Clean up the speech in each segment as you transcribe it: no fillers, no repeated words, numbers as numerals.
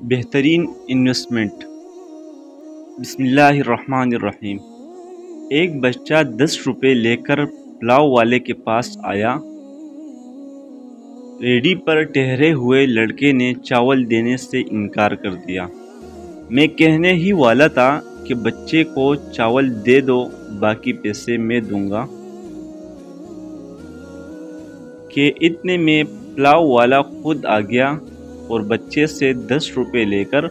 بہترین انویسٹمنٹ۔ بسم اللہ الرحمن الرحیم۔ ایک بچہ 10 روپے لے کر پلاؤ والے کے پاس آیا۔ ریڈی پر ٹھہرے ہوئے لڑکے نے چاول دینے سے انکار کر دیا۔ میں کہنے ہی والا تھا کہ بچے کو چاول دے دو، باقی پیسے میں دوں گا، کہ اتنے میں پلاؤ والا خود آ گیا اور بچے سے 10 روپے لے کر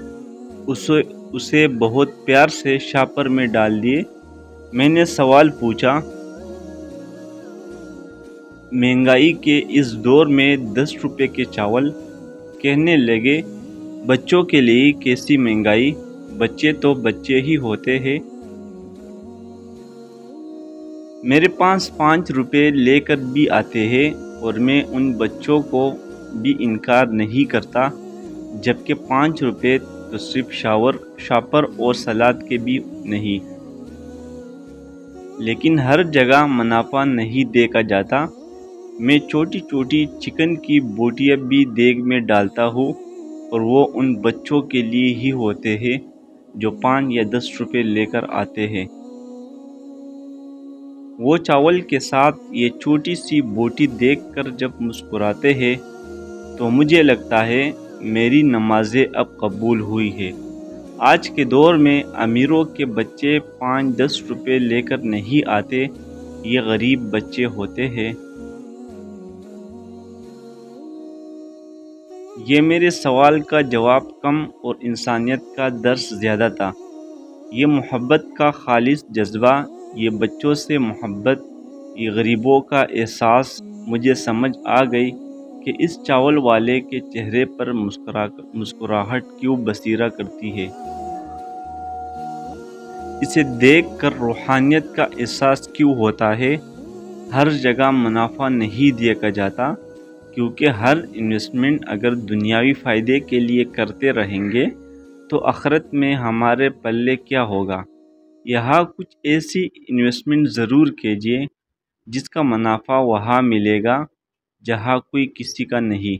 اسے بہت پیار سے شاپر میں ڈال دیے۔ میں نے سوال پوچھا، مہنگائی کے اس دور میں 10 روپے کے چاول؟ کہنے لگے، بچوں کے لیے کیسی مہنگائی، بچے تو بچے ہی ہوتے ہیں۔ میرے پاس 5 روپے لے کر بھی آتے ہیں اور میں ان بچوں کو بھی انکار نہیں کرتا، جبکہ 5 روپے تو صرف شاپر اور سلاد کے بھی نہیں۔ لیکن ہر جگہ منافع نہیں دیکھا جاتا۔ میں چھوٹی چھوٹی چکن کی بوٹیاں بھی دیگ میں ڈالتا ہوں، اور وہ ان بچوں کے لیے ہی ہوتے ہیں جو 5 یا 10 روپے لے کر آتے ہیں۔ وہ چاول کے ساتھ یہ چھوٹی سی بوٹی دیکھ کر جب مسکراتے ہیں تو مجھے لگتا ہے میری نمازیں اب قبول ہوئی ہے۔ آج کے دور میں امیروں کے بچے 5-10 روپے لے کر نہیں آتے، یہ غریب بچے ہوتے ہیں۔ یہ میرے سوال کا جواب کم اور انسانیت کا درس زیادہ تھا۔ یہ محبت کا خالص جذبہ، یہ بچوں سے محبت، یہ غریبوں کا احساس، مجھے سمجھ آ گئی کہ اس چاول والے کے چہرے پر مسکراہٹ کیوں بسیرا کرتی ہے۔ اسے دیکھ کر روحانیت کا احساس کیوں ہوتا ہے۔ ہر جگہ منافع نہیں دیکھا جاتا، کیونکہ ہر انویسٹمنٹ اگر دنیاوی فائدے کے لیے کرتے رہیں گے تو آخرت میں ہمارے پلے کیا ہوگا۔ یہاں کچھ ایسی انویسٹمنٹ ضرور کیجیے جس کا منافع وہاں ملے گا جہاں کوئی کسی کا نہیں۔